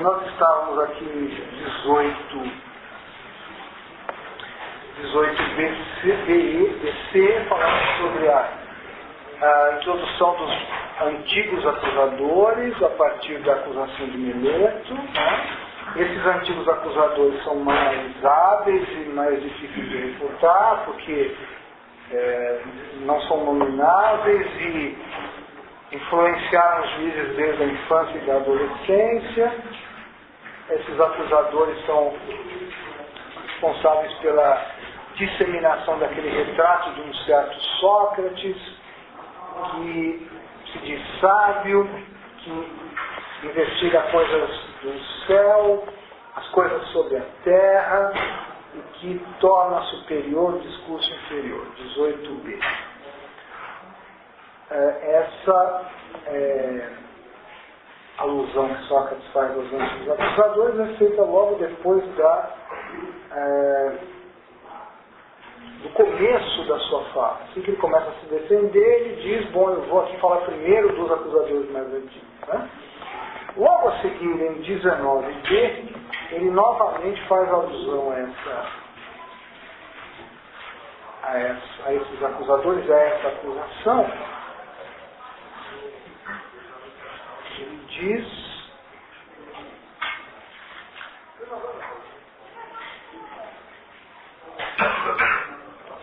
nós estávamos aqui em 18BC, falando sobre a introdução dos antigos acusadores a partir da acusação de Mileto, né? Esses antigos acusadores são mais hábeis e mais difíceis de refutar, porque não são nomináveis e influenciaram os juízes desde a infância e da adolescência. Esses acusadores são responsáveis pela disseminação daquele retrato de um certo Sócrates, que se diz sábio, que investiga coisas do céu, as coisas sobre a terra, e que torna superior o discurso inferior. 18b. Essa alusão que Sócrates faz aos antigos acusadores é feita logo depois do começo da sua fala. Assim que ele começa a se defender, ele diz, bom, eu vou aqui falar primeiro dos acusadores mais antigos, né? Logo a seguir, em 19b, ele novamente faz alusão a esses acusadores, a essa acusação. Ele diz: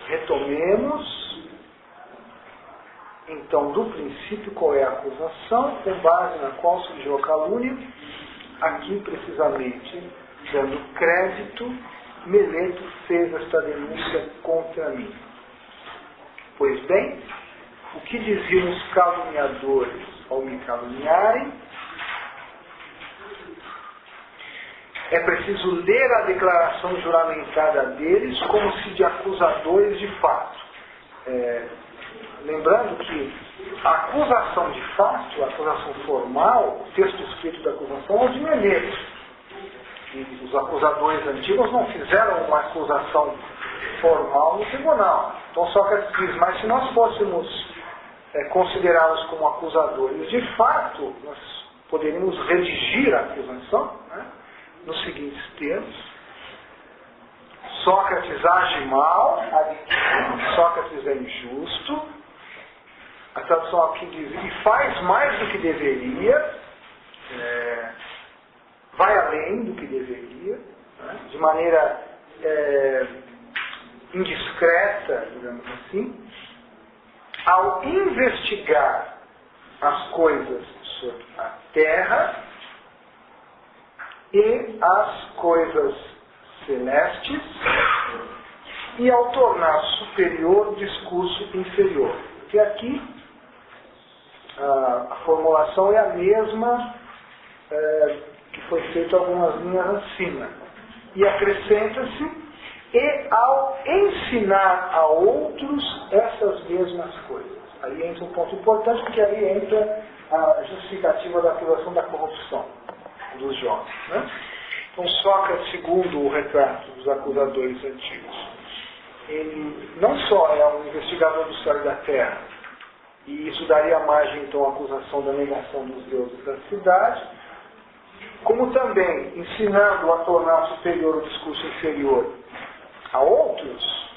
retomemos então do princípio qual é a acusação, com base na qual surgiu a calúnia. Aqui precisamente, dando crédito, Mileto fez esta denúncia contra mim. Pois bem, o que diziam os caluniadores ao me caluniarem? É preciso ler a declaração juramentada deles como se de acusadores de fato. Lembrando que a acusação de fato, a acusação formal, o texto escrito da acusação é o de Mileto. E os acusadores antigos não fizeram uma acusação formal no tribunal. Então Sócrates diz, mas se nós fôssemos considerá-los como acusadores de fato, nós poderíamos redigir a acusação, né, nos seguintes termos: Sócrates age mal, Sócrates é injusto. A tradução aqui diz, e faz mais do que deveria, vai além do que deveria, né, de maneira indiscreta, digamos assim, ao investigar as coisas sobre a terra e as coisas celestes, e ao tornar superior o discurso inferior. Porque aqui a formulação é a mesma que foi feita algumas linhas acima. E acrescenta-se, e ao ensinar a outros essas mesmas coisas. Aí entra um ponto importante, porque aí entra a justificativa da acusação da corrupção dos jovens, né? Então Sócrates, segundo o retrato dos acusadores antigos, ele não só é um investigador do céu e da terra, e isso daria margem então à acusação da negação dos deuses da cidade, como também ensinando a tornar superior o discurso inferior a outros,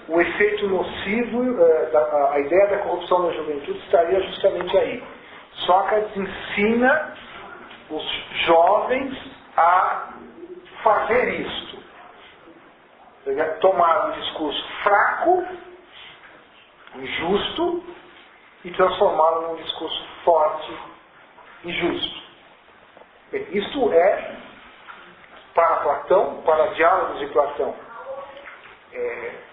o efeito nocivo, a ideia da corrupção na juventude estaria justamente aí. Sócrates ensina os jovens a fazer isto, tomar um discurso fraco, injusto, e transformá-lo num discurso forte e justo. Isto é, para Platão, para diálogos de Platão,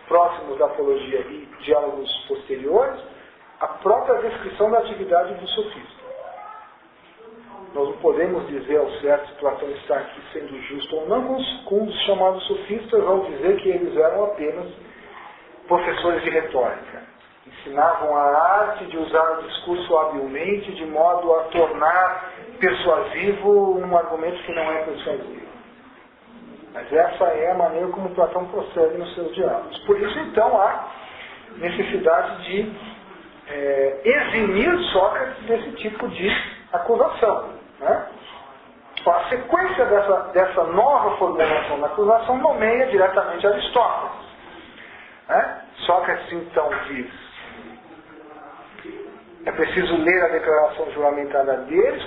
próximos da apologia e diálogos posteriores, a própria descrição da atividade do sofista. Nós não podemos dizer ao certo se Platão está aqui sendo justo ou não com os chamados sofistas, ao dizer que eles eram apenas professores de retórica. Ensinavam a arte de usar o discurso habilmente, de modo a tornar persuasivo um argumento que não é persuasivo. Mas essa é a maneira como Platão procede nos seus diálogos. Por isso, então, há necessidade de eximir Sócrates desse tipo de acusação, né? sequência dessa nova formulação da acusação nomeia diretamente Aristóteles. Sócrates então diz: é preciso ler a declaração juramentada deles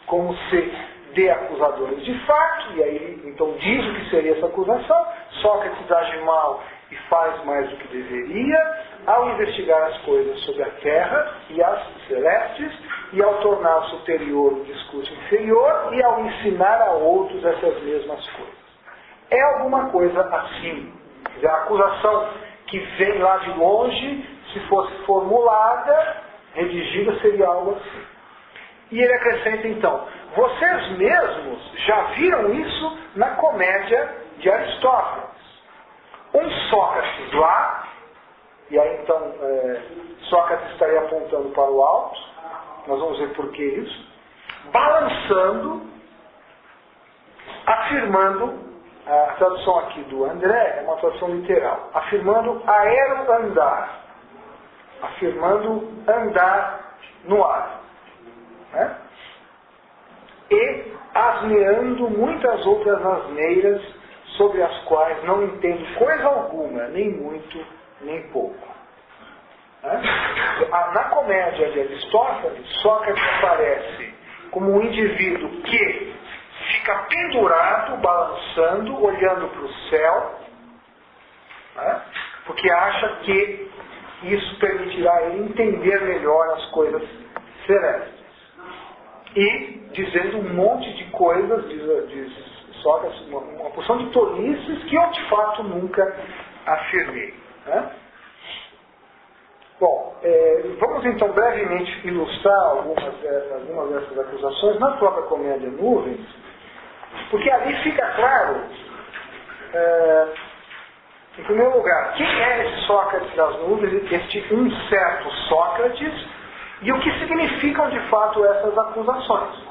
como se de acusadores de fato, e aí ele então diz o que seria essa acusação. Sócrates age mal e faz mais do que deveria ao investigar as coisas sobre a terra e as celestes, e ao tornar superior o discurso inferior, e ao ensinar a outros essas mesmas coisas. É alguma coisa assim. Quer dizer, a acusação que vem lá de longe, se fosse formulada, redigida, seria algo assim. E ele acrescenta então: vocês mesmos já viram isso na comédia de Aristóteles. Um Sócrates lá, e aí então Sócrates estaria apontando para o alto, nós vamos ver por que isso, balançando, afirmando, a tradução aqui do André é uma tradução literal, afirmando aero-andar, afirmando andar no ar, né? E asneando muitas outras asneiras sobre as quais não entende coisa alguma, nem muito, nem pouco. Na comédia de Aristóteles, Sócrates aparece como um indivíduo que fica pendurado, balançando, olhando para o céu, porque acha que isso permitirá a ele entender melhor as coisas celestes. E dizendo um monte de coisas, diz Sócrates, uma porção de tolices que eu de fato nunca afirmei. Bom, vamos então brevemente ilustrar algumas dessas acusações na própria Comédia Nuvens, porque ali fica claro, em primeiro lugar, quem é esse Sócrates das Nuvens, este um certo Sócrates, e o que significam de fato essas acusações.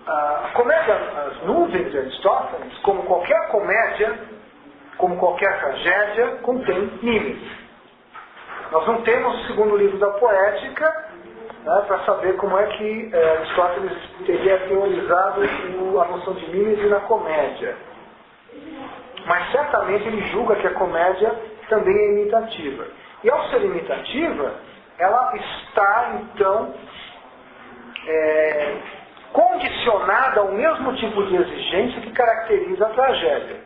A comédia As Nuvens de Aristóteles, como qualquer comédia, como qualquer tragédia, contém mimes. Nós não temos o segundo livro da Poética, para saber como é que Aristóteles teria teorizado a noção de mimes na comédia. Mas certamente ele julga que a comédia também é imitativa. E ao ser imitativa, ela está então condicionada ao mesmo tipo de exigência que caracteriza a tragédia.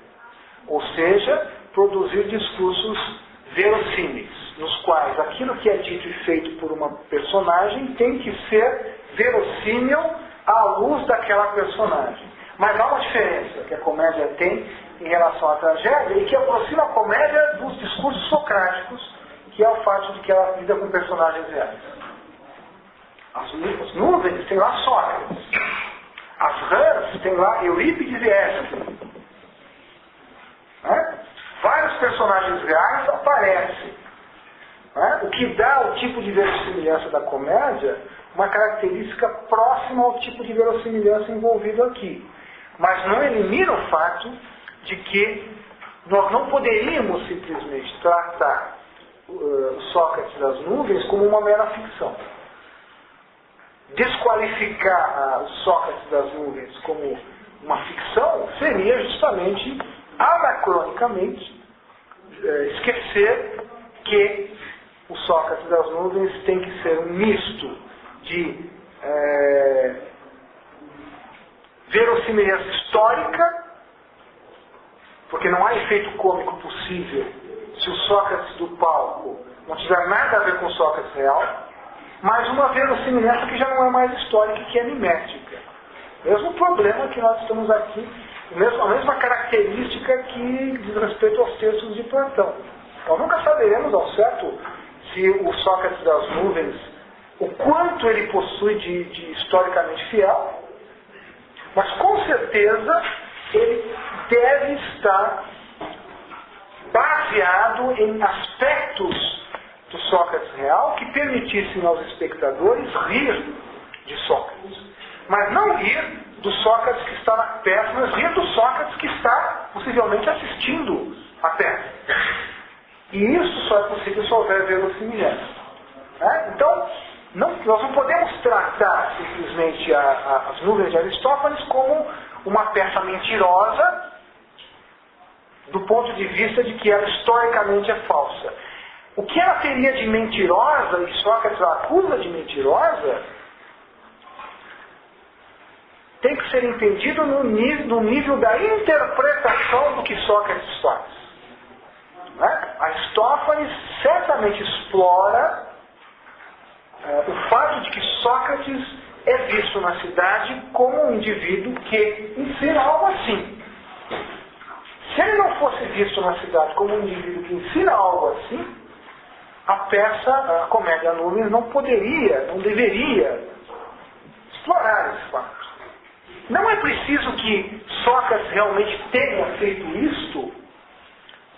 Ou seja, produzir discursos verossímeis, nos quais aquilo que é dito e feito por uma personagem tem que ser verossímil à luz daquela personagem. Mas há uma diferença que a comédia tem em relação à tragédia e que aproxima a comédia dos discursos socráticos, que é o fato de que ela lida com personagens reais. As nuvens tem lá Sócrates. As rãs tem lá Eurípides e Ésquilo. Vários personagens reais aparecem. O que dá ao tipo de verossimilhança da comédia uma característica próxima ao tipo de verossimilhança envolvido aqui. Mas não elimina o fato de que nós não poderíamos simplesmente tratar o Sócrates das Nuvens como uma mera ficção. Desqualificar o Sócrates das Nuvens como uma ficção seria justamente, anacronicamente, esquecer que o Sócrates das Nuvens tem que ser um misto de verossimilhança histórica, porque não há efeito cômico possível se o Sócrates do palco não tiver nada a ver com o Sócrates real, mas uma verossimilhança que já não é mais histórica, que é mimética. Mesmo problema que nós estamos aqui, a mesma característica que diz respeito aos textos de Platão. Nós nunca saberemos ao certo se o Sócrates das Nuvens, o quanto ele possui de historicamente fiel, mas com certeza ele deve estar baseado em aspectos do Sócrates real que permitissem aos espectadores rir de Sócrates. Mas não rir do Sócrates que está na peça, mas rir do Sócrates que está possivelmente assistindo a peça. E isso só é possível se houver verossimilhança. Então, nós não podemos tratar simplesmente as nuvens de Aristófanes como uma peça mentirosa, do ponto de vista de que ela historicamente é falsa. O que ela teria de mentirosa, e Sócrates a acusa de mentirosa, tem que ser entendido no nível da interpretação do que Sócrates faz. Né? Aristófanes certamente explora o fato de que Sócrates é visto na cidade como um indivíduo que ensina algo assim. Se ele não fosse visto na cidade como um indivíduo que ensina algo assim, a peça, a Comédia Nubis, não deveria explorar esse fato. Não é preciso que Sócrates realmente tenha feito isto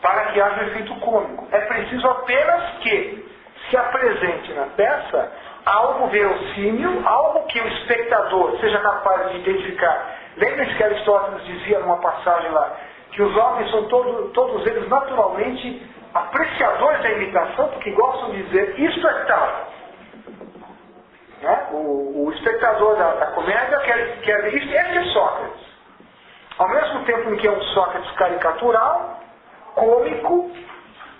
para que haja efeito cômico. É preciso apenas que se apresente na peça algo verossímil, algo que o espectador seja capaz de identificar. Lembre-se que Aristóteles dizia numa passagem lá, que os homens são todos eles naturalmente apreciadores da imitação, porque gostam de dizer, isto é tal. Né? O espectador da comédia quer ver isso. Esse é Sócrates. Ao mesmo tempo em que é um Sócrates caricatural, cômico,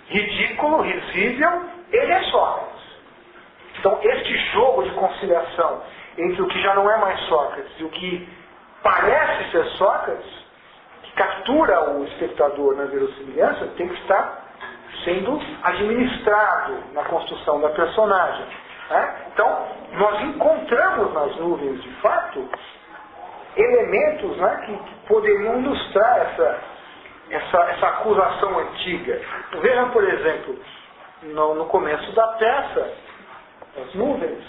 ridículo, risível, ele é Sócrates. Então, este jogo de conciliação entre o que já não é mais Sócrates e o que parece ser Sócrates, que captura o espectador na verossimilhança, tem que estar sendo administrado na construção da personagem. Né? Então, nós encontramos nas nuvens, de fato, elementos, né, que poderiam ilustrar essa acusação antiga. Vejam, por exemplo, no começo da peça, as nuvens.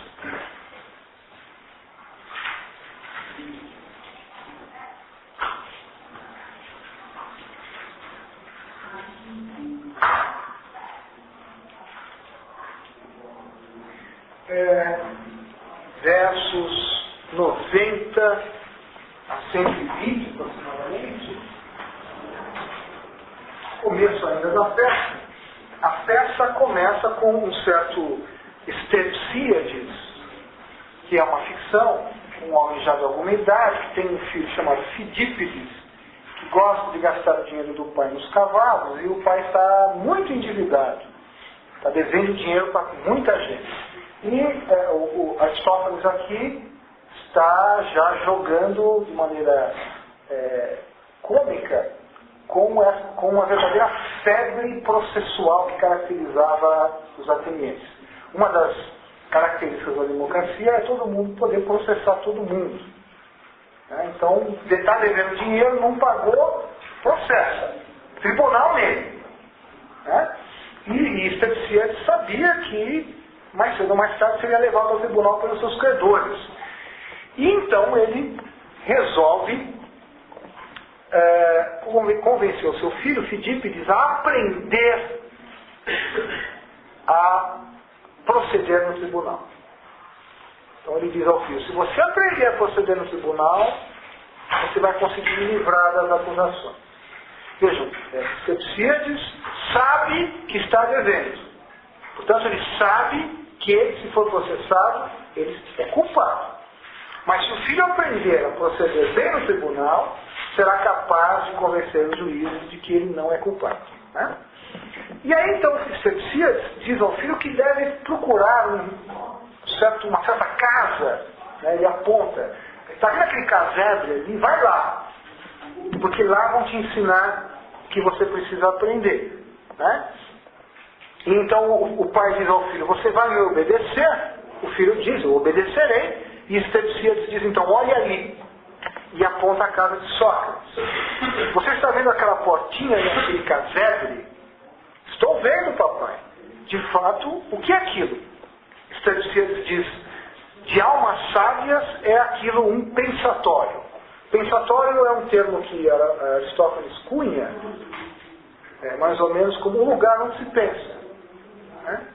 Versos 90 a 120 aproximadamente, começo ainda da peça. A peça começa com um certo Stepsíades, que é uma ficção, um homem já de alguma idade, que tem um filho chamado Fidípides, que gosta de gastar o dinheiro do pai nos cavalos, e o pai está muito endividado, está devendo dinheiro para muita gente. E o Aristófanes aqui está já jogando de maneira cômica com uma verdadeira febre processual que caracterizava os atenienses. Uma das características da democracia é todo mundo poder processar todo mundo. Então, você está devendo dinheiro, não pagou, processa. Tribunal nele. E Stepsíades sabia que mais cedo ou mais tarde seria levado ao tribunal pelos seus credores. E então ele resolve convencer o seu filho Fidípides a aprender a proceder no tribunal. Então ele diz ao filho, se você aprender a proceder no tribunal, você vai conseguir livrar das acusações. Vejam, Stepsíades sabe que está devendo. Portanto, ele sabe que, se for processado, ele é culpado. Mas se o filho aprender a proceder bem no tribunal, será capaz de convencer os juízes de que ele não é culpado. Né? E aí, então, Stepsíades diz ao filho que deve procurar uma certa casa, né? Ele aponta. Está vendo aquele casebre ali? Vai lá. Porque lá vão te ensinar o que você precisa aprender. Né? E então o pai diz ao filho, você vai me obedecer? O filho diz, eu obedecerei. E Stepsíades diz, então, olha ali. E aponta a casa de Sócrates. Você está vendo aquela portinha e aquele casebre? Estou vendo, papai. De fato, o que é aquilo? Stepsíades diz, de almas sábias é aquilo um pensatório. Pensatório é um termo que Aristófanes cunha, mais ou menos como um lugar onde se pensa. Né?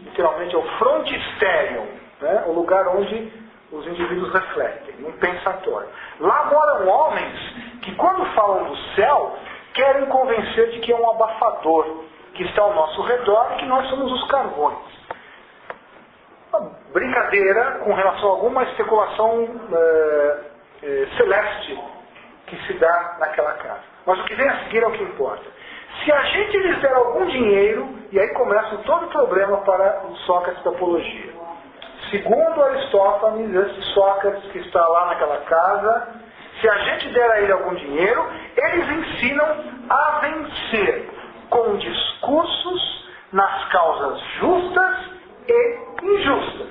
Literalmente é o frontisterium, né? O lugar onde os indivíduos refletem, um pensatório. Lá moram homens que, quando falam do céu, querem convencer de que é um abafador que está ao nosso redor e que nós somos os carvões. uma brincadeira com relação a alguma especulação celeste que se dá naquela casa. Mas o que vem a seguir é o que importa. Se a gente lhes der algum dinheiro, e aí começa todo o problema para o Sócrates da apologia. Segundo Aristófanes, esse Sócrates que está lá naquela casa, se a gente der a ele algum dinheiro, eles ensinam a vencer com discursos nas causas justas e injustas.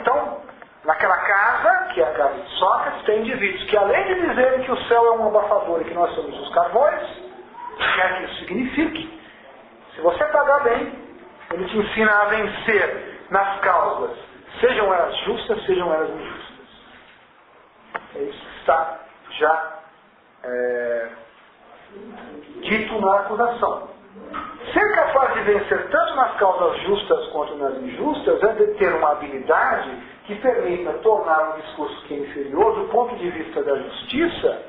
Então, naquela casa, que é a casa de Sócrates, tem indivíduos que, além de dizerem que o céu é um abafador e que nós somos os carvões, quer que isso signifique, se você pagar bem, ele te ensina a vencer nas causas, sejam elas justas, sejam elas injustas. Isso está já dito na acusação. Ser capaz de vencer tanto nas causas justas quanto nas injustas é de ter uma habilidade que permita tornar um discurso que é inferior do ponto de vista da justiça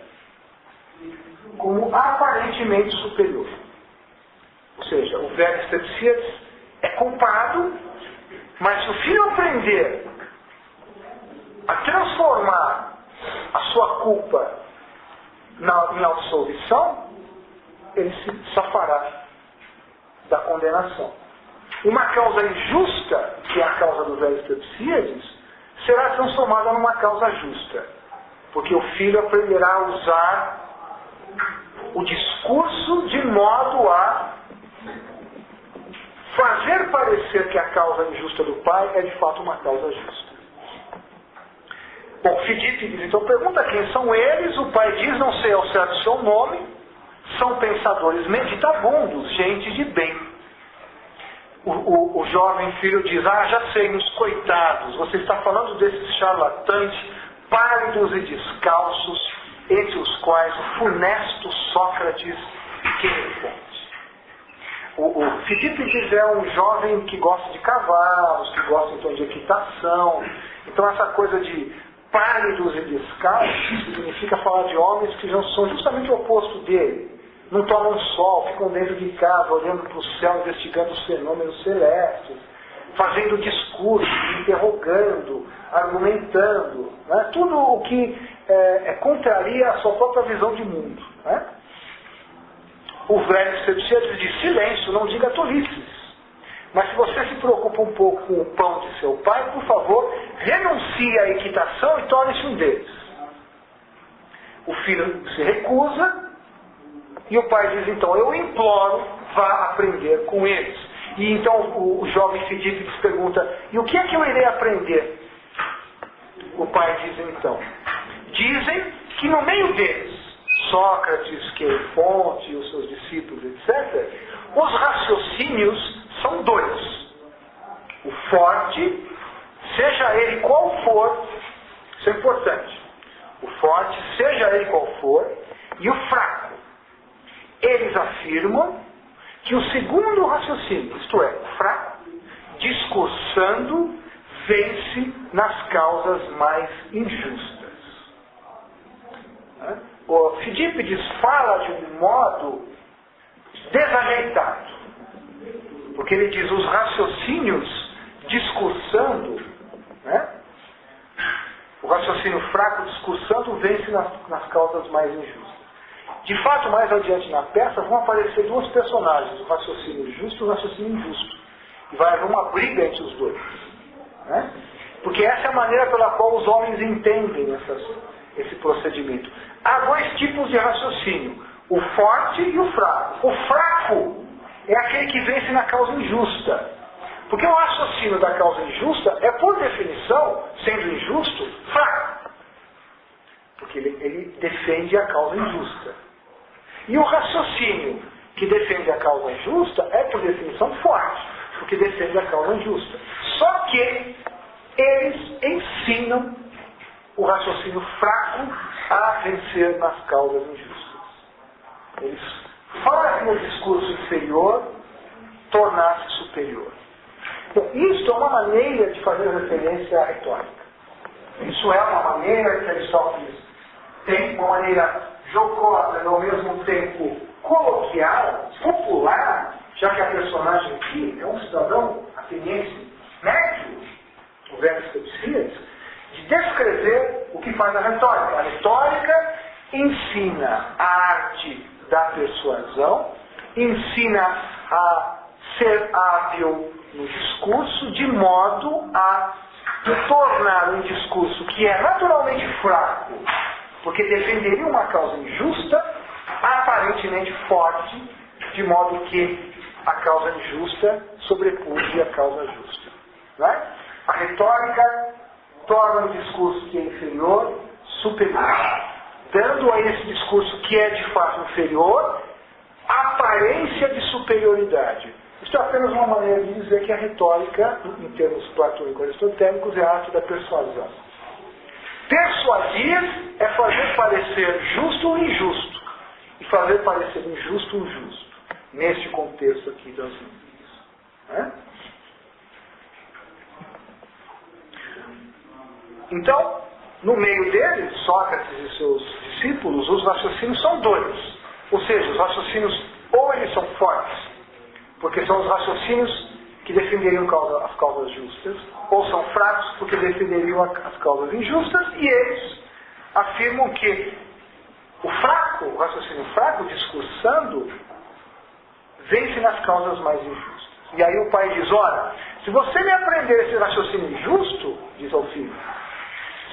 como aparentemente superior. Ou seja, o velho Stepsiades é culpado, mas se o filho aprender a transformar a sua culpa em absolvição, ele se safará da condenação. Uma causa injusta, que é a causa do velho Stepsiades, será transformada numa causa justa, porque o filho aprenderá a usar o discurso de modo a fazer parecer que a causa injusta do pai é de fato uma causa justa. Bom, Fidípides então pergunta quem são eles, o pai diz, não sei ao certo o seu nome, são pensadores meditabundos, gente de bem. O jovem filho diz, já sei, uns coitados, você está falando desses charlatães pálidos e descalços, entre os quais o funesto Sócrates queima fonte. O Fidípides é um jovem que gosta de cavalos, que gosta então de equitação. Então essa coisa de pálidos e descalços significa falar de homens que são justamente o oposto dele. Não tomam sol, ficam dentro de casa, olhando para o céu, investigando os fenômenos celestes, fazendo discurso, interrogando, argumentando, né? Tudo o que contraria a sua própria visão de mundo. Né? O velho Stepsiades diz, silêncio, não diga tolices. Mas se você se preocupa um pouco com o pão de seu pai, por favor, renuncie à equitação e torne-se um deles. O filho se recusa, e o pai diz, então, eu imploro, vá aprender com eles. E então o jovem Fidípides pergunta, e o que é que eu irei aprender? O pai diz então, dizem que no meio deles, Sócrates, Queifonte, os seus discípulos, etc., os raciocínios são dois. O forte, seja ele qual for, isso é importante, o forte, seja ele qual for, e o fraco. Eles afirmam que o segundo raciocínio, isto é, o fraco, discursando, vence nas causas mais injustas. O Fidípides fala de um modo desajeitado, porque ele diz os raciocínios discursando, né? O raciocínio fraco discursando vence nas causas mais injustas. De fato, mais adiante na peça vão aparecer duas personagens, o raciocínio justo e o raciocínio injusto. E vai haver uma briga entre os dois. Né? Porque essa é a maneira pela qual os homens entendem esse procedimento. Há dois tipos de raciocínio, o forte e o fraco. O fraco é aquele que vence na causa injusta. Porque o raciocínio da causa injusta é, por definição, sendo injusto, fraco. Porque ele defende a causa injusta. E o raciocínio que defende a causa injusta é, por definição, forte. Porque defende a causa injusta. Só que eles ensinam o raciocínio fraco a vencer nas causas injustas. Eles fazem o discurso inferior tornar-se superior. Então, isso é uma maneira de fazer referência à retórica. Isso é uma maneira que Aristóteles tem, uma maneira jocosa e ao mesmo tempo coloquial, popular, já que a personagem aqui é um cidadão ateniense médio, o velho Stepsíades, de descrever o que faz a retórica. A retórica ensina a arte da persuasão, ensina a ser hábil no discurso, de modo a tornar um discurso que é naturalmente fraco, porque defenderia uma causa injusta, aparentemente forte, de modo que a causa injusta sobrepuje a causa justa. Não é? A retórica torna um discurso que é inferior, superior, dando a esse discurso que é de fato inferior, aparência de superioridade. Isso é apenas uma maneira de dizer que a retórica, em termos platônico-aristotélicos, é a arte da persuasão. Persuadir é fazer parecer justo o injusto, e fazer parecer injusto o justo, neste contexto aqui das Lúdias. Então, no meio deles, Sócrates e seus discípulos, os raciocínios são dois. Ou seja, os raciocínios, ou eles são fortes, porque são os raciocínios que defenderiam as causas justas, ou são fracos porque defenderiam as causas injustas, e eles afirmam que o raciocínio fraco, discursando, vence nas causas mais injustas. E aí o pai diz, ora, se você me aprender esse raciocínio injusto, diz ao filho,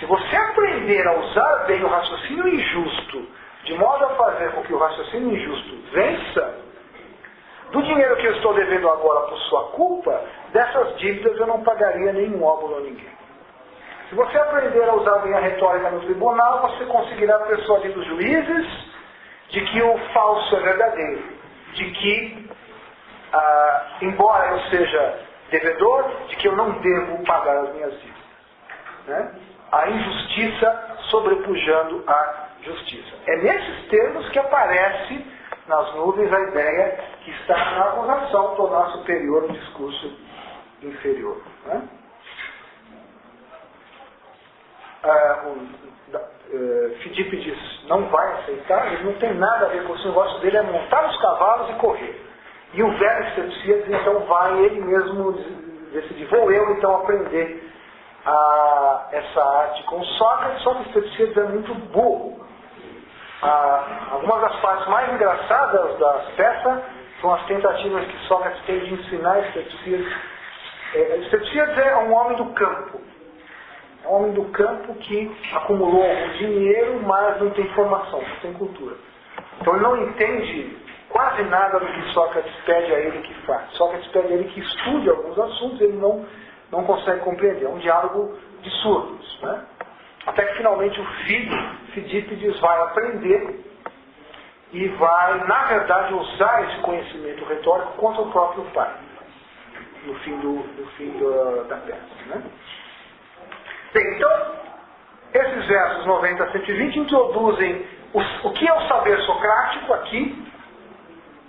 se você aprender a usar bem o raciocínio injusto, de modo a fazer com que o raciocínio injusto vença, do dinheiro que eu estou devendo agora por sua culpa, dessas dívidas eu não pagaria nenhum óbolo a ninguém. Se você aprender a usar bem a retórica no tribunal, você conseguirá persuadir os juízes de que o falso é verdadeiro, de que, embora eu seja devedor, de que eu não devo pagar as minhas dívidas. Né? A injustiça sobrepujando a justiça. É nesses termos que aparece nas nuvens a ideia que está na acusação tornar superior o discurso inferior. Né? Fidípides não vai aceitar, ele não tem nada a ver com isso, o negócio dele é montar os cavalos e correr. E o velho Stepsíades então vai, ele mesmo decidir, vou eu então aprender essa arte com Sócrates, só que Stepsíades é muito burro. Algumas das partes mais engraçadas da peça são as tentativas que Sócrates tem de ensinar Stepsíades. Stepsíades é um homem do campo. É um homem do campo que acumulou algum dinheiro, mas não tem formação, não tem cultura. Então ele não entende quase nada do que Sócrates pede a ele que faz. Sócrates pede a ele que estude alguns assuntos, ele não consegue compreender. É um diálogo de surdos. Né? Até que finalmente o filho, Fidípides, vai aprender e vai, na verdade, usar esse conhecimento retórico contra o próprio pai, no fim da peça. Né? Bem, então, esses versos 90 a 120 introduzem o que é o saber socrático aqui,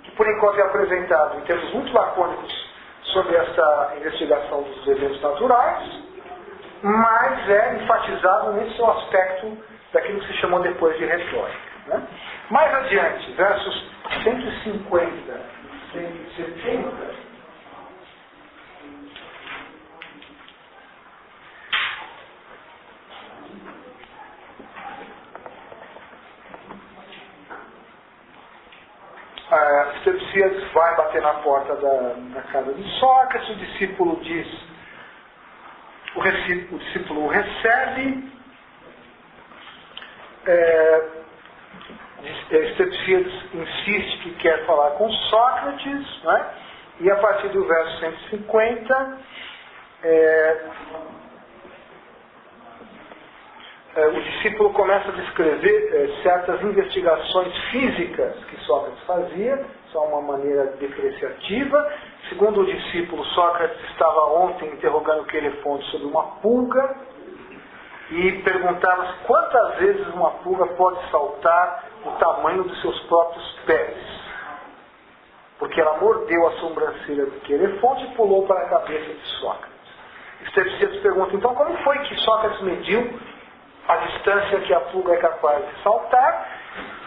que por enquanto é apresentado em termos muito lacônicos sobre essa investigação dos eventos naturais, mas é enfatizado nesse seu aspecto daquilo que se chamou depois de retórica. Né? Mais adiante, versos 150 e 170, Stepsíades vai bater na porta da casa de Sócrates, o discípulo diz, o discípulo o recebe, Stepsíades insiste que quer falar com Sócrates, né? E a partir do verso 150, o discípulo começa a descrever certas investigações físicas que Sócrates fazia, isso é uma maneira depreciativa. Segundo o discípulo, Sócrates estava ontem interrogando Querefonte sobre uma pulga e perguntava-se quantas vezes uma pulga pode saltar o tamanho dos seus próprios pés. Porque ela mordeu a sobrancelha do Querefonte e pulou para a cabeça de Sócrates. Stepsíades pergunta, então como foi que Sócrates mediu a distância que a pulga é capaz de saltar?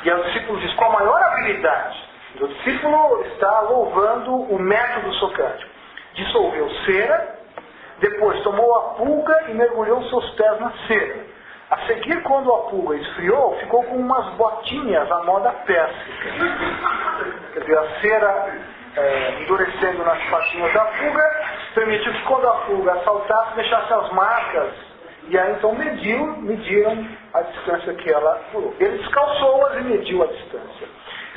E o discípulo diz, com a maior habilidade. O discípulo está louvando o método socrático. Dissolveu cera, Depois tomou a pulga e mergulhou seus pés na cera. A seguir, quando a pulga esfriou, ficou com umas botinhas à moda pérsica. Quer dizer, a cera endurecendo nas patinhas da pulga, permitiu que quando a pulga saltasse, deixasse as marcas. E aí então mediram a distância que ela pulou. Ele descalçou-as e mediu a distância.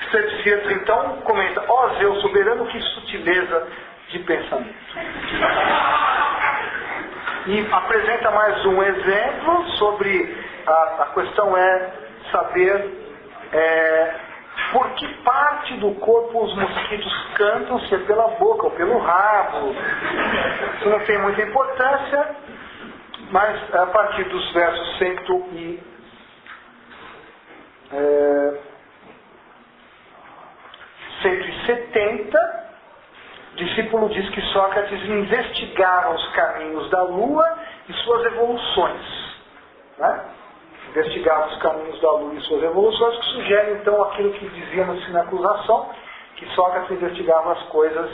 Strepsíades então comenta: ó Zeus soberano, que sutileza de pensamento. E apresenta mais um exemplo sobre a questão saber por que parte do corpo os mosquitos cantam, se é pela boca ou pelo rabo. Isso não tem muita importância, mas a partir dos versos 170, o discípulo diz que Sócrates investigava os caminhos da Lua e suas evoluções. Né? Investigava os caminhos da Lua e suas evoluções, que sugere então aquilo que dizíamos na acusação, que Sócrates investigava as coisas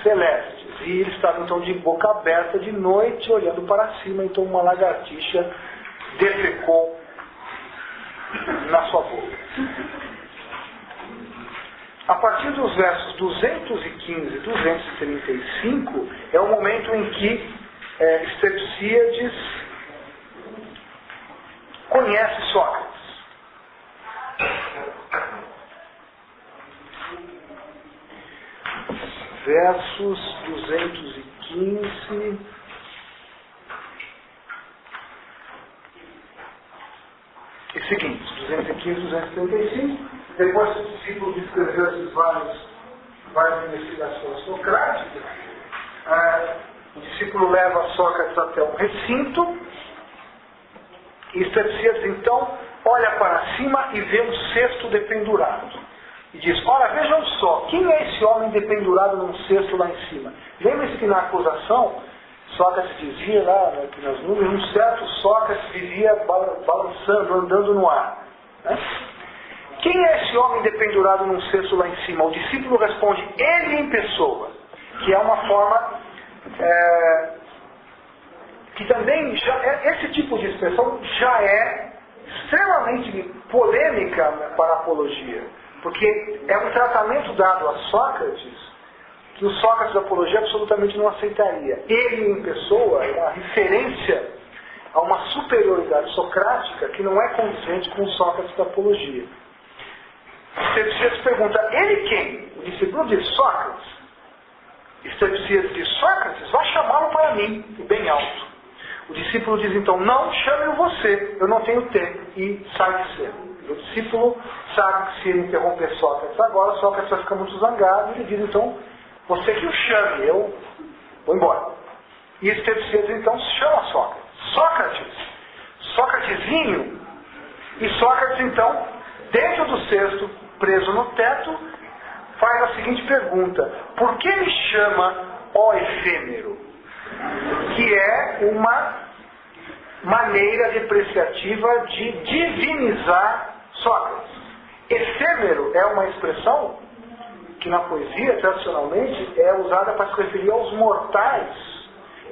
celestes. E ele estava então de boca aberta de noite, olhando para cima, então uma lagartixa defecou na sua boca. A partir dos versos 215 e 235 é o momento em que Strepsíades conhece Sócrates. Versos 215 e seguintes, 215 e 235. Depois que o discípulo descreveu essas várias investigações socráticas, o discípulo leva Sócrates até um recinto, e Strepsíades então olha para cima e vê um cesto dependurado. E diz: ora, vejam só, quem é esse homem dependurado num cesto lá em cima? Lembre-se que na acusação, Sócrates dizia lá nas nuvens, um certo Sócrates vivia balançando, andando no ar. Né? Quem é esse homem dependurado num cesto lá em cima? O discípulo responde: ele em pessoa, que é uma forma que também esse tipo de expressão já é extremamente polêmica para a apologia, porque é um tratamento dado a Sócrates que o Sócrates da apologia absolutamente não aceitaria. Ele em pessoa é uma referência a uma superioridade socrática que não é condizente com o Sócrates da apologia. Strepsíades pergunta: ele quem? O discípulo diz: Sócrates. Strepsíades diz: Sócrates, vá chamá-lo para mim, bem alto. O discípulo diz então: não, chame-o você, eu não tenho tempo, e sai de cena. O discípulo sabe que se ele interromper Sócrates agora, Sócrates vai ficar muito zangado, e ele diz então: você que o chame, eu vou embora. E Strepsíades então chama Sócrates: Sócrates, Sócratesinho. E Sócrates então, dentro do cesto, preso no teto, faz a seguinte pergunta: por que me chama ó efêmero? Que é uma maneira depreciativa de divinizar Sócrates. Efêmero é uma expressão que na poesia, tradicionalmente, é usada para se referir aos mortais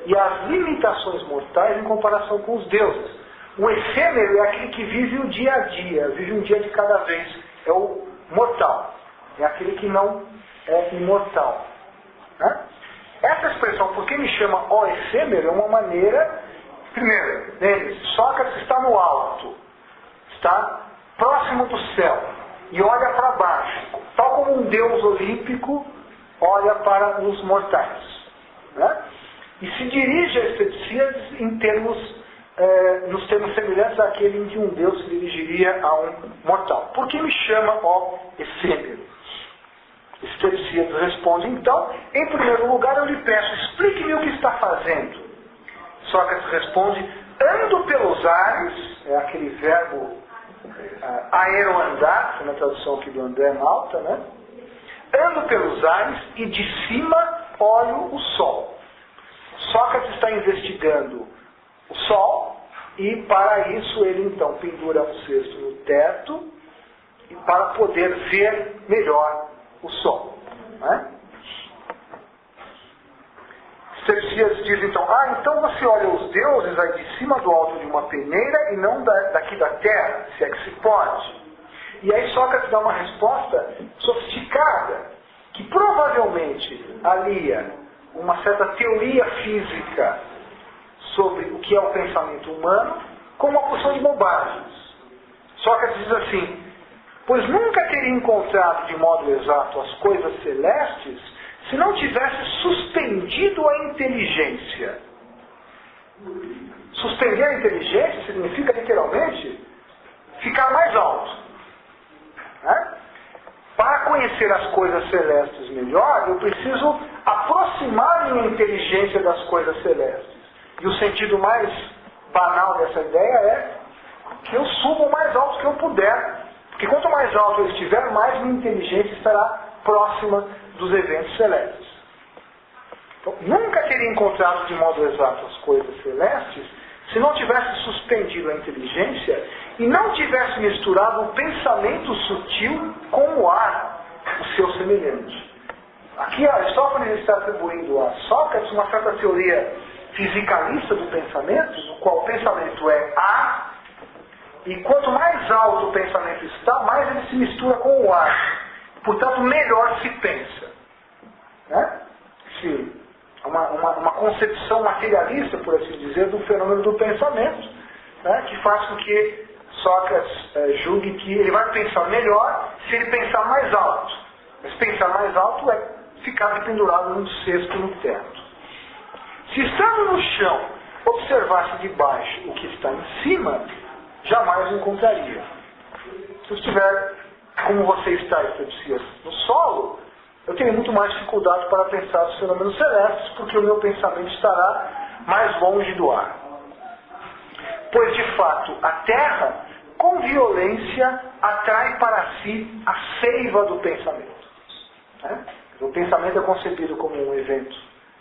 e às limitações mortais em comparação com os deuses. O efêmero é aquele que vive o dia a dia, vive um dia de cada vez. É o mortal. É aquele que não é imortal. Né? Essa expressão, por que me chama ó efêmero, é uma maneira, primeiro, lembre-se, Sócrates está no alto, está próximo do céu, e olha para baixo, tal como um deus olímpico olha para os mortais. Né? E se dirige a Strepsíades em termos, nos termos semelhantes àquele em que um deus se dirigiria a um mortal. Por que me chama ó efêmero? Strepsíades responde então: em primeiro lugar eu lhe peço, explique-me o que está fazendo. Sócrates responde: ando pelos ares, é aquele verbo aeroandar, na tradução aqui do André Malta, né? Ando pelos ares e de cima olho o sol. Sócrates está investigando o sol e para isso ele então pendura um cesto no teto e para poder ver melhor o sol. Né? Cepsias diz então, então você olha os deuses aí de cima do alto de uma peneira e não daqui da terra, se é que se pode. E aí Sócrates dá uma resposta sofisticada, que provavelmente alia uma certa teoria física sobre o que é o pensamento humano com uma porção de bobagens. Sócrates diz assim, pois nunca teria encontrado de modo exato as coisas celestes se não tivesse suspendido a inteligência. Suspender a inteligência significa literalmente ficar mais alto. Né? Para conhecer as coisas celestes melhor, eu preciso aproximar minha inteligência das coisas celestes. E o sentido mais banal dessa ideia é que eu suba o mais alto que eu puder. Porque quanto mais alto eu estiver, mais minha inteligência estará próxima dos eventos celestes. Então, nunca teria encontrado de modo exato as coisas celestes se não tivesse suspendido a inteligência e não tivesse misturado o pensamento sutil com o ar, o seu semelhante. Aqui Aristófanes está atribuindo a Sócrates uma certa teoria fisicalista do pensamento, no qual o pensamento é ar, e quanto mais alto o pensamento está, mais ele se mistura com o ar. Portanto, melhor se pensa. Né? Uma concepção materialista, por assim dizer, do fenômeno do pensamento, né? Que faz com que Sócrates julgue que ele vai pensar melhor se ele pensar mais alto. Mas pensar mais alto é ficar pendurado num cesto no teto. Se estando no chão, observasse de baixo o que está em cima, jamais o encontraria. Se eu estiver, como você está, Cepsias, no solo, eu tenho muito mais dificuldade para pensar os fenômenos celestes, porque o meu pensamento estará mais longe do ar. Pois, de fato, a terra, com violência, atrai para si a seiva do pensamento. Né? O pensamento é concebido como um evento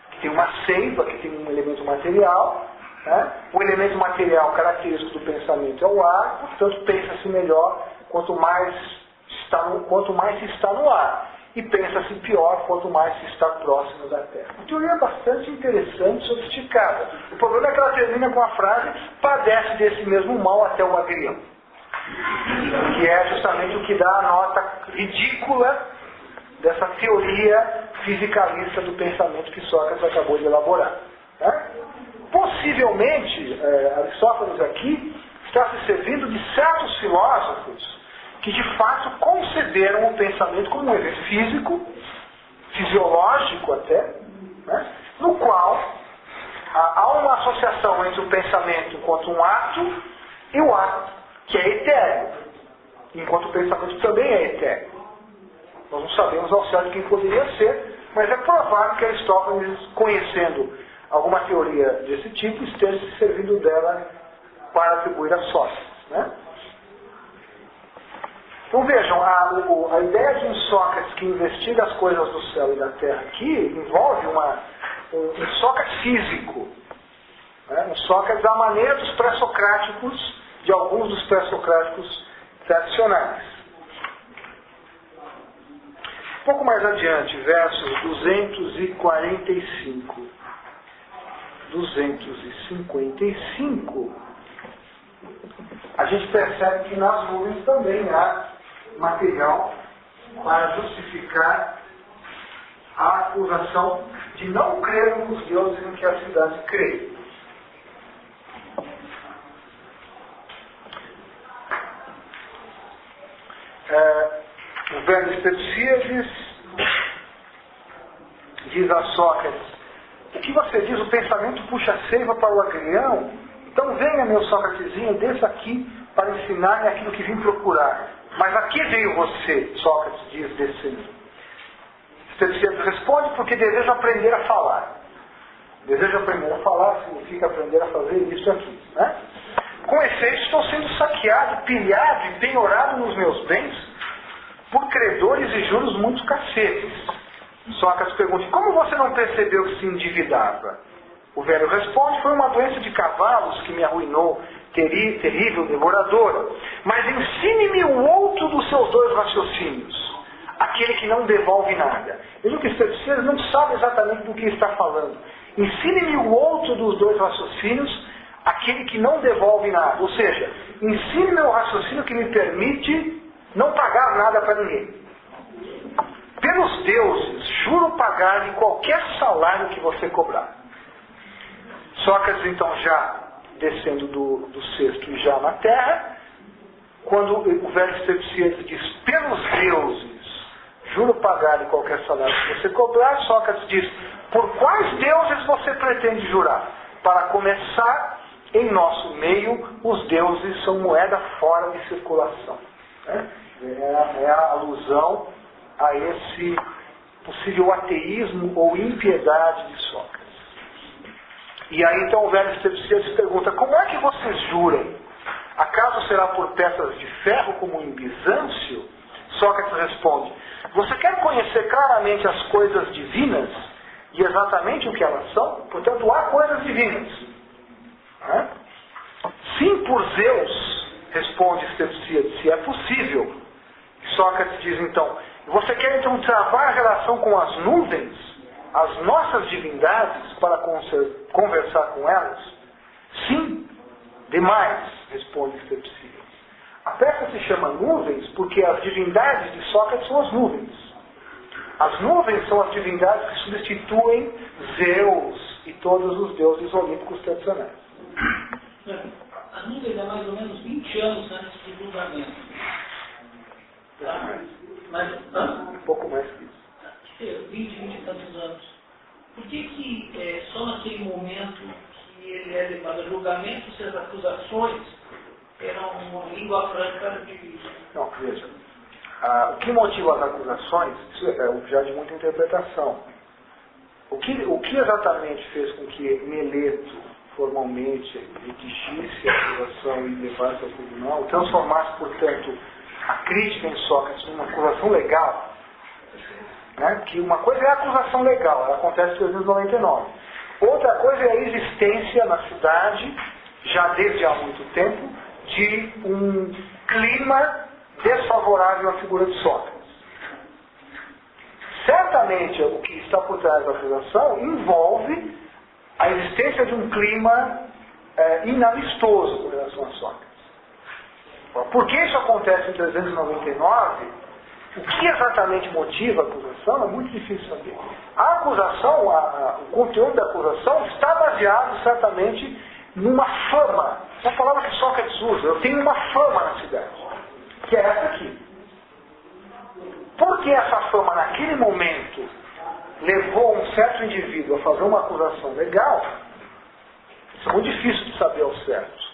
que tem uma seiva, que tem um elemento material. Né? O elemento material característico do pensamento é o ar, portanto, pensa-se melhor quanto mais se está no ar. E pensa-se pior quanto mais se está próximo da Terra. Uma teoria bastante interessante, sofisticada. O problema é que ela termina com a frase, padece desse mesmo mal até o agrião. Que é justamente o que dá a nota ridícula dessa teoria fisicalista do pensamento que Sócrates acabou de elaborar. Né? Possivelmente, Aristófanes aqui está se servindo de certos filósofos que de fato consideram o pensamento como um evento físico, fisiológico até, né? No qual há uma associação entre o pensamento enquanto um ato e o ato, que é etéreo, enquanto o pensamento também é etéreo. Nós não sabemos ao certo quem poderia ser, mas é provável que Aristófanes, conhecendo alguma teoria desse tipo, esteja se servindo dela para atribuir a Sócrates. Né? Então vejam, a ideia de um Sócrates que investiga as coisas do céu e da terra aqui envolve um Sócrates físico. Né? Um Sócrates à maneira dos pré-socráticos, de alguns dos pré-socráticos tradicionais. Um pouco mais adiante, versos 245, 255, a gente percebe que nas nuvens também há material para justificar a acusação de não crer nos deuses em que a cidade crê. O velho Cepsias diz a Sócrates: o que você diz, o pensamento puxa a seiva para o agrião? Então venha, meu Sócratesinho, desça aqui para ensinar-me aquilo que vim procurar. Mas a que veio você? Sócrates diz, descendo. Cepsias responde: porque desejo aprender a falar. Desejo aprender a falar significa aprender a fazer isso aqui. Né? Com efeito, estou sendo saqueado, pilhado e penhorado nos meus bens por credores e juros muito cacetes. Sócrates pergunta: como você não percebeu que se endividava? O velho responde: foi uma doença de cavalos que me arruinou, terrível, devoradora. Mas ensine-me o outro dos seus dois raciocínios, aquele que não devolve nada. Vejam que Cepsias não sabe exatamente do que está falando. Ensine-me o outro dos dois raciocínios, aquele que não devolve nada. Ou seja, ensine-me o raciocínio que me permite não pagar nada para ninguém. Pelos deuses, juro pagar-lhe qualquer salário que você cobrar. Sócrates, então, já descendo do cesto e já na terra, quando o velho Estepsíades diz, pelos deuses, juro pagar-lhe qualquer salário que você cobrar, Sócrates diz, por quais deuses você pretende jurar? Para começar, em nosso meio, os deuses são moeda fora de circulação. É a alusão a esse possível ateísmo ou impiedade de Sócrates. E aí então o velho Estepsíades pergunta, como é que vocês juram? Acaso será por peças de ferro como em Bizâncio? Sócrates responde, você quer conhecer claramente as coisas divinas e exatamente o que elas são? Portanto, há coisas divinas. Sim, por Zeus, responde Estepsíades, se é possível. Sócrates diz então, você quer então travar a relação com as nuvens, as nossas divindades, para conversar com elas? Sim, demais, responde Estepsíades. A peça se chama Nuvens porque as divindades de Sócrates são as nuvens. As nuvens são as divindades que substituem Zeus e todos os deuses olímpicos tradicionais. As nuvens é mais ou menos 20 anos antes do julgamento. Um pouco mais que isso. 20 e tantos anos. Por que só naquele momento que ele é levado a julgamento, se as acusações eram uma língua franca de... Não, veja. O que motiva as acusações, isso é objeto de muita interpretação. O que exatamente fez com que Meleto formalmente redigisse a acusação e levasse ao tribunal, transformasse, portanto, a crítica em Sócrates numa acusação legal? Que uma coisa é a acusação legal, ela acontece em 399. Outra coisa é a existência na cidade, já desde há muito tempo, de um clima desfavorável à figura de Sócrates. Certamente o que está por trás da acusação envolve a existência de um clima inamistoso com relação a Sócrates. Por que isso acontece em 399? O que exatamente motiva a acusação é muito difícil saber. A acusação, o conteúdo da acusação está baseado certamente numa fama. É a palavra que Sócrates usa. Eu tenho uma fama na cidade, que é essa aqui. Por que essa fama naquele momento levou um certo indivíduo a fazer uma acusação legal? Isso é muito difícil de saber ao certo.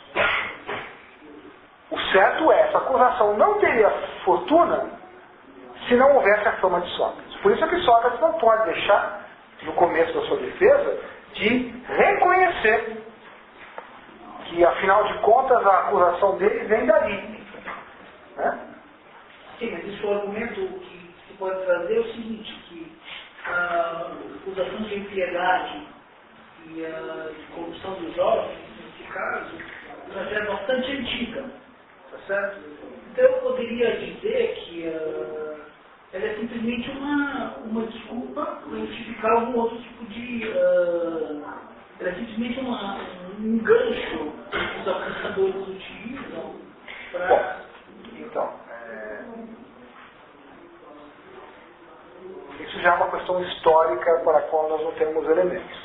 O certo é, essa acusação não teria fortuna se não houvesse a fama de Sócrates. Por isso é que Sócrates não pode deixar, no começo da sua defesa, de reconhecer que, afinal de contas, a acusação dele vem dali. Sim, mas esse argumento que se pode trazer é o seguinte, que a acusação de impiedade e a corrupção dos jovens, nesse caso, já é bastante antiga. Tá certo? Então eu poderia dizer que ela é simplesmente uma desculpa para justificar algum outro tipo de... ela é simplesmente um gancho que os acusadores utilizam para... Bom, então, isso já é uma questão histórica para a qual nós não temos elementos.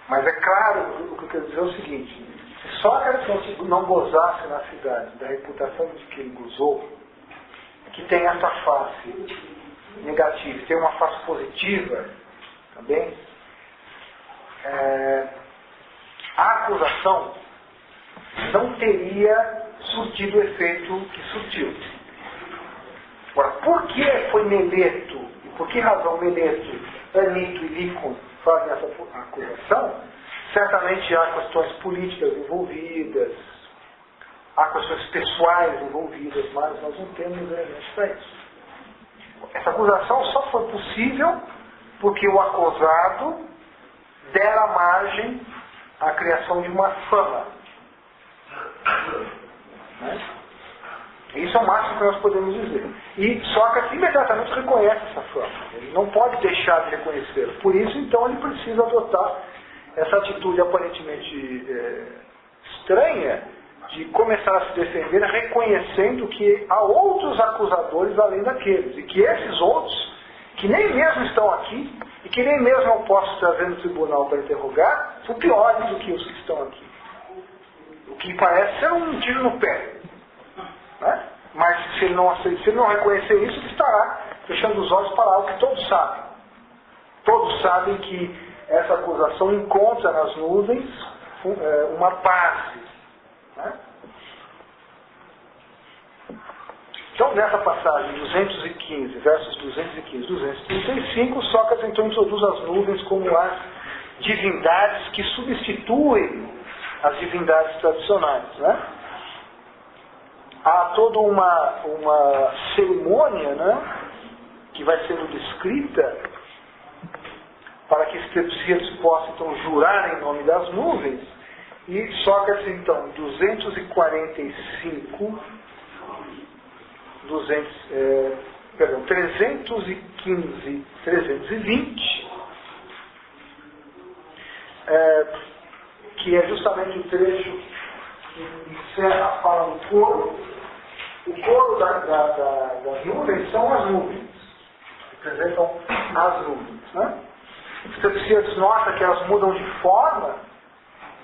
Mas é claro, o que eu quero dizer é o seguinte, se Sócrates não gozasse na cidade da reputação de que ele gozou, que tem essa face negativa, tem uma face positiva também, a acusação não teria surtido o efeito que surtiu. Agora, por que foi Meleto, e por que razão Meleto, Anito e Lícon fazem essa acusação? Certamente há questões políticas envolvidas, há questões pessoais envolvidas, mas nós não temos elementos para isso. Essa acusação só foi possível porque o acusado dera margem à criação de uma fama. Isso é o máximo que nós podemos dizer. E Sócrates imediatamente reconhece essa fama. Ele não pode deixar de reconhecê-la. Por isso, então, ele precisa adotar essa atitude aparentemente estranha de começar a se defender reconhecendo que há outros acusadores além daqueles, e que esses outros, que nem mesmo estão aqui, e que nem mesmo eu posso trazer no tribunal para interrogar, são piores do que os que estão aqui. O que parece ser um tiro no pé. Né? Mas se ele não reconhecer isso, ele estará fechando os olhos para algo que todos sabem. Todos sabem que essa acusação encontra nas nuvens uma base. Né? Então, nessa passagem 215, versos 215 e 235, Sócrates então introduz as nuvens como as divindades que substituem as divindades tradicionais. Né? Há toda uma cerimônia, né, que vai sendo descrita para que Strepsíades possa então jurar em nome das nuvens. E Sócrates então, 315, 320, que é justamente o trecho que encerra a fala do coro. O coro das nuvens são as nuvens, representam as nuvens. Né? Strepsíades nota que elas mudam de forma,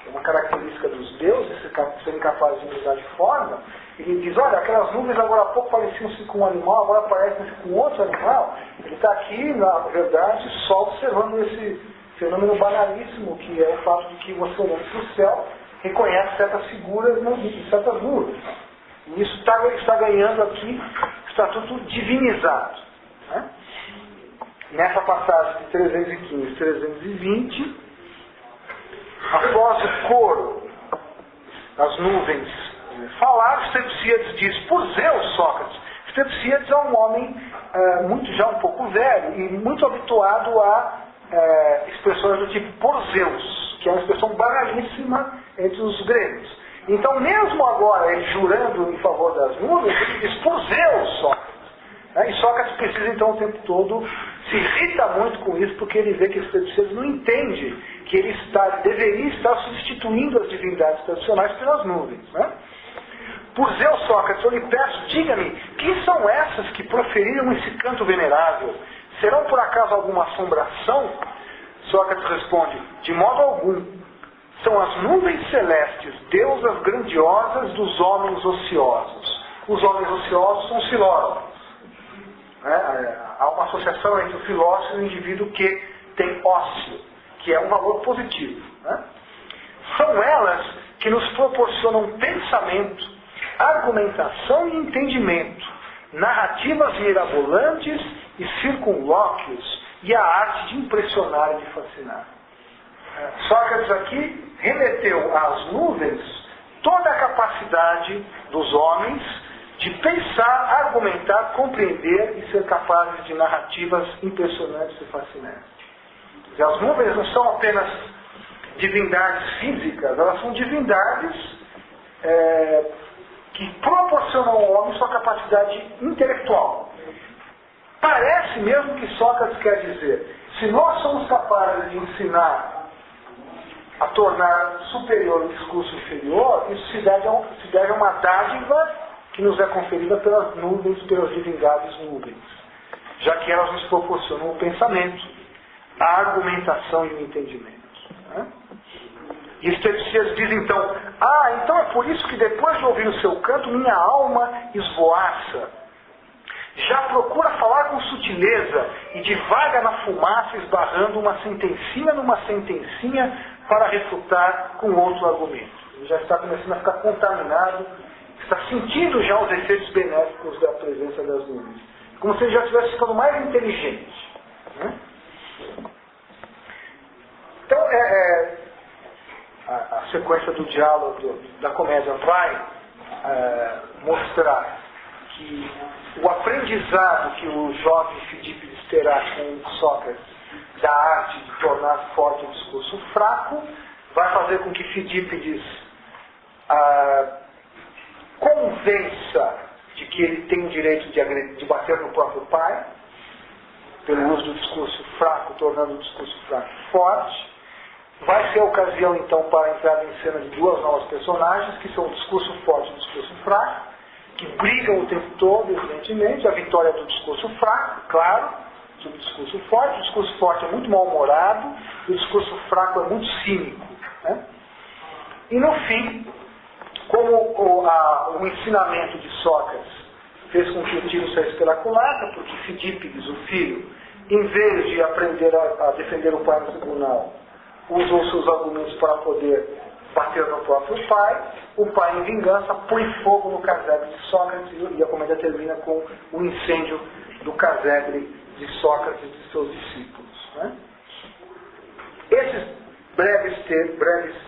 que é uma característica dos deuses, serem capazes de mudar de forma. Ele diz, olha, aquelas nuvens agora há pouco pareciam-se com um animal, agora parecem-se com outro animal. Ele está aqui, na verdade, só observando esse fenômeno banalíssimo, que é o fato de que você, olhando para o céu, reconhece certas figuras e certas nuvens. E isso está ganhando aqui estatuto divinizado. Né? Nessa passagem de 315 e 320, após o coro, as nuvens falaram, Strepsíades diz, por Zeus, Sócrates. Strepsíades é um homem já um pouco velho e muito habituado a expressões do tipo por Zeus, que é uma expressão banalíssima entre os gregos. Então, mesmo agora, ele jurando em favor das nuvens, ele diz por Zeus, Sócrates. E Sócrates precisa, então, o tempo todo, se irrita muito com isso, porque ele vê que Strepsíades não entende que ele deveria estar substituindo as divindades tradicionais pelas nuvens. Né? Por Zeus, Sócrates, eu lhe peço, diga-me, quem são essas que proferiram esse canto venerável? Serão por acaso alguma assombração? Sócrates responde, de modo algum. São as nuvens celestes, deusas grandiosas dos homens ociosos. Os homens ociosos são os filósofos. Há uma associação entre o filósofo e o indivíduo que tem ócio, que é um valor positivo. Né? São elas que nos proporcionam pensamento, argumentação e entendimento, narrativas mirabolantes e circunlóquios, e a arte de impressionar e de fascinar. Sócrates aqui remeteu às nuvens toda a capacidade dos homens de pensar, argumentar, compreender e ser capazes de narrativas impressionantes e fascinantes. E as nuvens não são apenas divindades físicas, elas são divindades que proporcionam ao homem sua capacidade intelectual. Parece mesmo que Sócrates quer dizer, se nós somos capazes de ensinar a tornar superior o discurso inferior, isso se deve a uma dádiva que nos é conferida pelas nuvens, pelas divindades nuvens, já que elas nos proporcionam o pensamento, a argumentação e o entendimento. Né? E Strepsíades diz então, então é por isso que depois de ouvir o seu canto, minha alma esvoaça. Já procura falar com sutileza e divaga na fumaça, esbarrando uma sentencinha numa sentencinha para refutar com outro argumento. Ele já está começando a ficar contaminado, está sentindo já os efeitos benéficos da presença das nuvens. Como se ele já estivesse ficando mais inteligente. Né? Então, a sequência do diálogo da comédia vai mostrar que o aprendizado que o jovem Fidípides terá com Sócrates da arte de tornar forte o discurso fraco vai fazer com que Fidípides convença de que ele tem o direito de bater no próprio pai, pelo uso do discurso fraco, tornando o discurso fraco forte. vai ser a ocasião, então, para a entrada em cena de duas novas personagens, que são o discurso forte e o discurso fraco, que brigam o tempo todo, evidentemente. A vitória do discurso fraco, claro, sobre o discurso forte. O discurso forte é muito mal-humorado, e o discurso fraco é muito cínico, né? E, no fim, como o ensinamento de Sócrates fez com que o tiro saísse pela culatra, porque Fidípides, o filho, em vez de aprender a defender o pai no tribunal, usou seus argumentos para poder bater no próprio pai, o pai, em vingança, põe fogo no casebre de Sócrates, e a comédia termina com o incêndio do casebre de Sócrates e de seus discípulos, né? Esses breves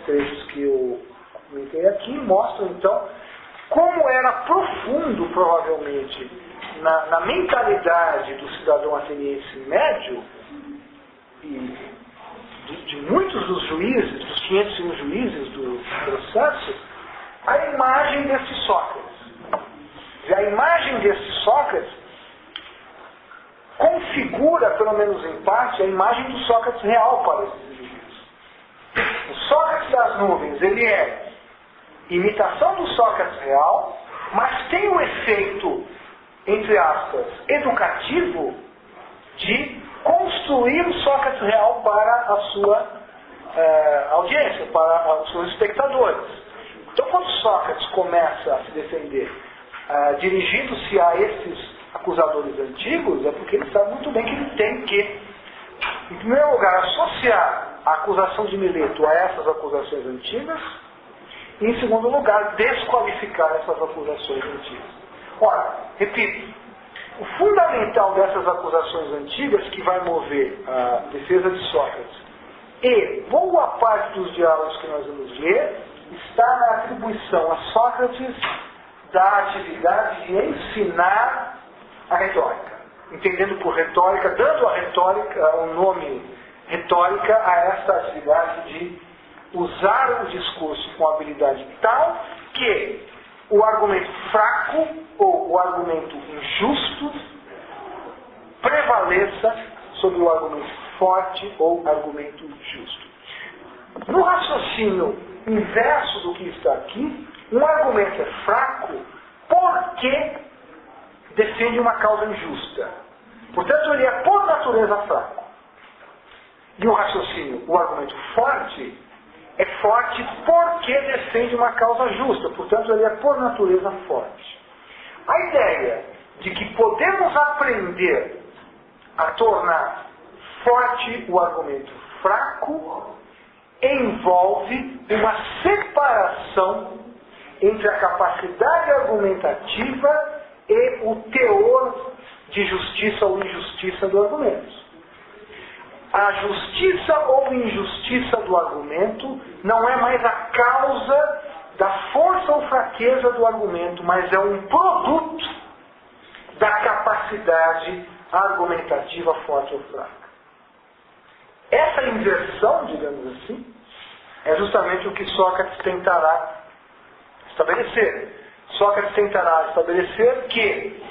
trechos que eu comentei aqui mostram, então, como era profundo, provavelmente, na mentalidade do cidadão ateniense médio, e de muitos dos juízes, dos 501 juízes do processo, a imagem desse Sócrates. E a imagem desse Sócrates configura, pelo menos em parte, a imagem do Sócrates real para esses juízes. O Sócrates das nuvens, ele é imitação do Sócrates real, mas tem o efeito, entre aspas, educativo de construir o Sócrates real para a sua audiência, para os seus espectadores. Então, quando Sócrates começa a se defender, dirigindo-se a esses acusadores antigos, é porque ele sabe muito bem que ele tem que, em primeiro lugar, associar a acusação de Mileto a essas acusações antigas, e, em segundo lugar, desqualificar essas acusações antigas. Ora, repito, o fundamental dessas acusações antigas, que vai mover a defesa de Sócrates e boa parte dos diálogos que nós vamos ler, está na atribuição a Sócrates da atividade de ensinar a retórica. Entendendo por retórica, dando a retórica, o nome retórica, a esta atividade de usar o discurso com habilidade tal que o argumento fraco ou o argumento injusto prevaleça sobre o argumento forte ou argumento justo. No raciocínio inverso do que está aqui, um argumento é fraco porque defende uma causa injusta. Portanto, ele é por natureza fraco. E o raciocínio, o argumento forte, é forte porque defende uma causa justa. Portanto, ele é por natureza forte. A ideia de que podemos aprender a tornar forte o argumento fraco envolve uma separação entre a capacidade argumentativa e o teor de justiça ou injustiça do argumento. A justiça ou injustiça do argumento não é mais a causa da força ou fraqueza do argumento, mas é um produto da capacidade argumentativa forte ou fraca. Essa inversão, digamos assim, é justamente o que Sócrates tentará estabelecer. Sócrates tentará estabelecer que,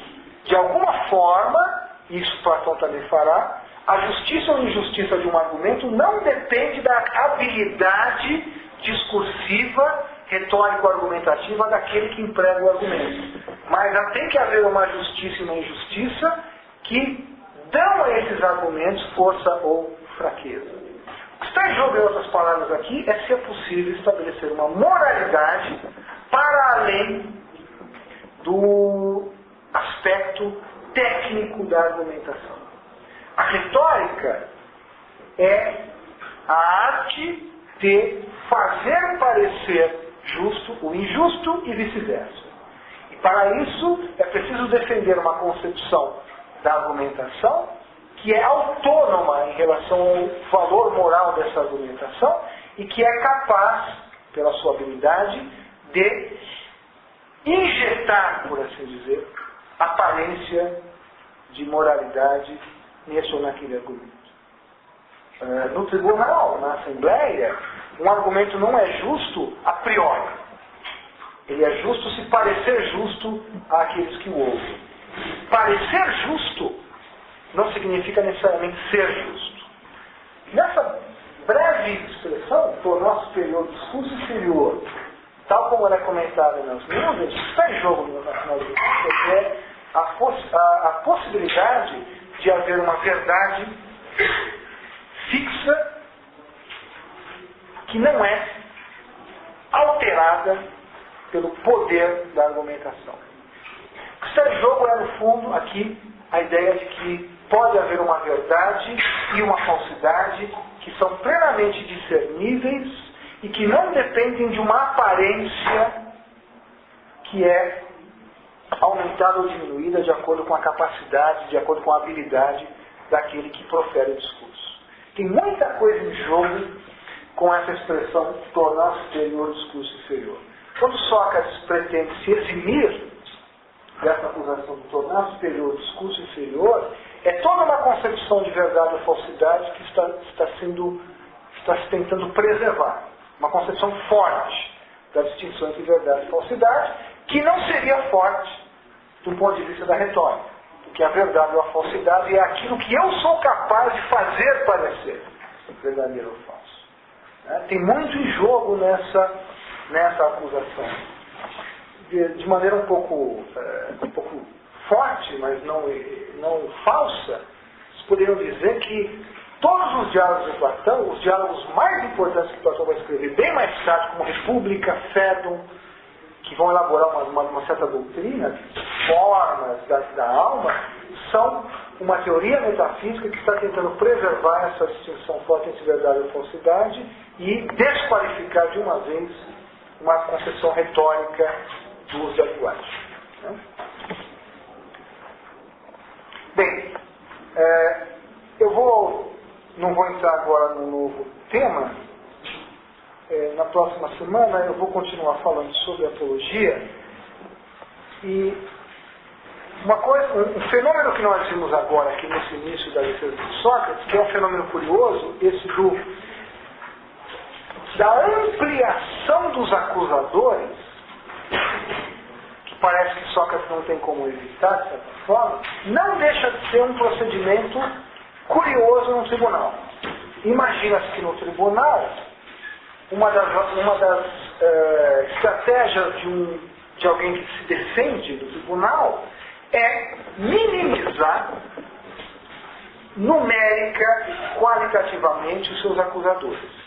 de alguma forma, isso Platão também fará, a justiça ou injustiça de um argumento não depende da habilidade discursiva, retórico-argumentativa daquele que emprega o argumento. Mas tem que haver uma justiça e uma injustiça que dão a esses argumentos força ou fraqueza. O que está em jogo, em outras palavras aqui, é se é possível estabelecer uma moralidade para além do aspecto técnico da argumentação. A retórica é a arte de fazer parecer justo o injusto e vice-versa. E para isso é preciso defender uma concepção da argumentação que é autônoma em relação ao valor moral dessa argumentação e que é capaz, pela sua habilidade, de injetar, por assim dizer, aparência de moralidade nesse ou naquele argumento. No tribunal, na assembleia, um argumento não é justo a priori. Ele é justo se parecer justo àqueles que o ouvem. Parecer justo não significa necessariamente ser justo. Nessa breve expressão, tornar superior o discurso inferior, tal como ela é comentada nas nuvens, está em jogo no final do dia, é a possibilidade de haver uma verdade fixa que não é alterada pelo poder da argumentação. O que está em jogo é, no fundo, aqui, a ideia de que pode haver uma verdade e uma falsidade que são plenamente discerníveis e que não dependem de uma aparência que é aumentada ou diminuída de acordo com a capacidade, de acordo com a habilidade daquele que profere o discurso. Tem muita coisa em jogo com essa expressão tornar superior o discurso inferior. Quando Sócrates pretende se eximir dessa acusação de tornar superior o discurso inferior, é toda uma concepção de verdade ou falsidade que está se tentando preservar. Uma concepção forte da distinção entre verdade e falsidade, que não seria forte do ponto de vista da retórica. Porque a verdade ou a falsidade é aquilo que eu sou capaz de fazer parecer verdadeiro ou falso. Tem muito em jogo nessa acusação. De maneira um pouco forte, mas não falsa, poderiam dizer que todos os diálogos de Platão, os diálogos mais importantes que Platão vai escrever, bem mais tarde, como República, Fédon, que vão elaborar uma certa doutrina, formas da alma, são uma teoria metafísica que está tentando preservar essa distinção forte entre verdade e falsidade e desqualificar de uma vez uma concepção retórica do uso da linguagem. Bem, não vou entrar agora no novo tema. Na próxima semana eu vou continuar falando sobre apologia. E um fenômeno que nós vimos agora aqui nesse início da defesa de Sócrates, que é um fenômeno curioso, esse da ampliação dos acusadores, que parece que Sócrates não tem como evitar, de certa forma, não deixa de ser um procedimento curioso no tribunal. Imagina-se que no tribunal, uma das estratégias de alguém que se defende do tribunal é minimizar numérica e qualitativamente os seus acusadores.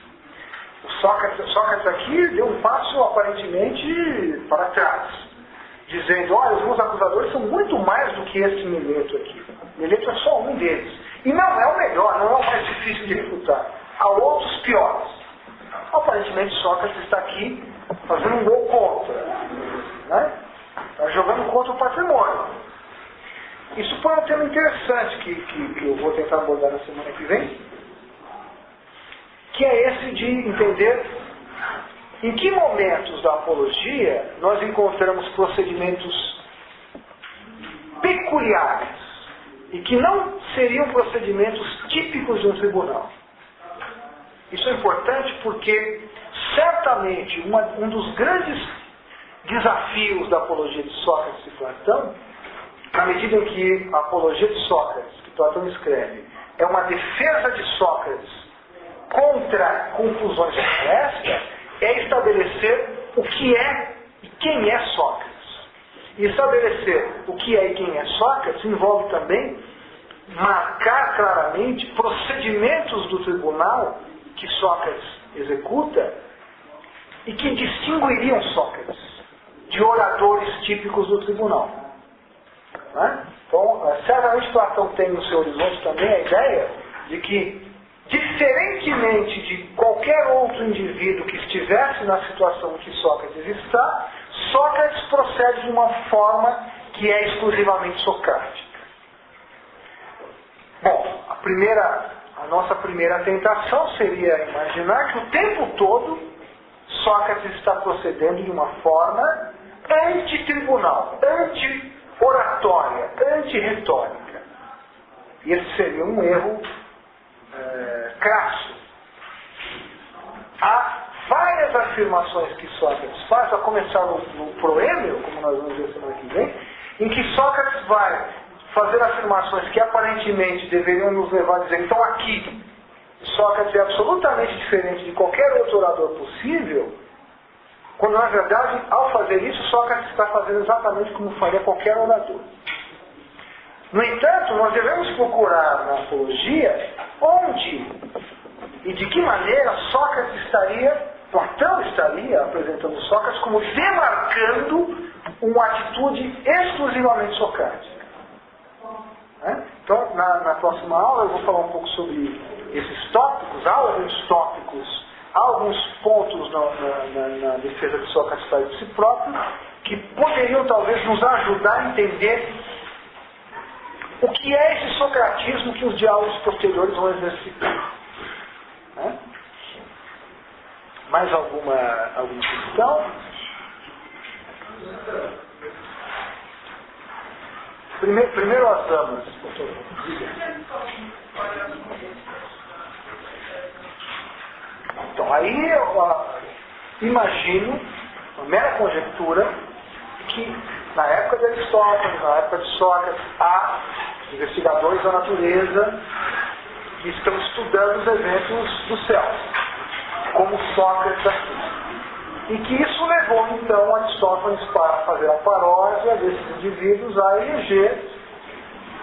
O Sócrates aqui deu um passo aparentemente para trás, dizendo, olha, os meus acusadores são muito mais do que esse Mileto aqui. Mileto é só um deles. E não é o melhor, não é o mais difícil de refutar. Há outros piores. Aparentemente Sócrates está aqui fazendo um gol contra. Né? Está jogando contra o patrimônio. Isso foi um tema interessante que eu vou tentar abordar na semana que vem, que é esse de entender em que momentos da apologia nós encontramos procedimentos peculiares e que não seriam procedimentos típicos de um tribunal. Isso é importante porque certamente um dos grandes desafios da apologia de Sócrates e Platão, na medida em que a apologia de Sócrates, que Platão escreve, é uma defesa de Sócrates contra conclusões como esta, é estabelecer o que é e quem é Sócrates. E estabelecer o que é e quem é Sócrates envolve também marcar claramente procedimentos do tribunal que Sócrates executa e que distinguiriam Sócrates de oradores típicos do tribunal. Né? Então, certamente Platão tem no seu horizonte também a ideia de que, diferentemente de qualquer outro indivíduo que estivesse na situação em que Sócrates está, Sócrates procede de uma forma que é exclusivamente socrática. Bom, a nossa primeira tentação seria imaginar que o tempo todo Sócrates está procedendo de uma forma anti-tribunal, anti-oratória, anti-retórica. E esse seria um erro crasso. Há várias afirmações que Sócrates faz, a começar no proêmio, como nós vamos ver semana que vem, em que Sócrates vai fazer afirmações que aparentemente deveriam nos levar a dizer, então aqui Sócrates é absolutamente diferente de qualquer outro orador possível, quando na verdade, ao fazer isso, Sócrates está fazendo exatamente como faria qualquer orador. No entanto, nós devemos procurar na apologia onde e de que maneira Sócrates estaria, Platão estaria apresentando Sócrates como demarcando uma atitude exclusivamente socrática. Então, na próxima aula eu vou falar um pouco sobre esses tópicos, há alguns tópicos, há alguns pontos na defesa de Sócrates para de si próprio, que poderiam talvez nos ajudar a entender o que é esse socratismo que os diálogos posteriores vão exercitar. Mais alguma questão? Primeiro as damas. Então, aí eu imagino, uma mera conjectura, que na época de Aristóteles, na época de Sócrates, há investigadores da natureza que estão estudando os eventos dos céus, como Sócrates aqui. E que isso levou então Aristóteles para fazer a paródia desses indivíduos a eleger,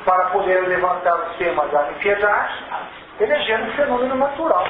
para poder levantar o tema da impiedade, eleger um fenômeno natural.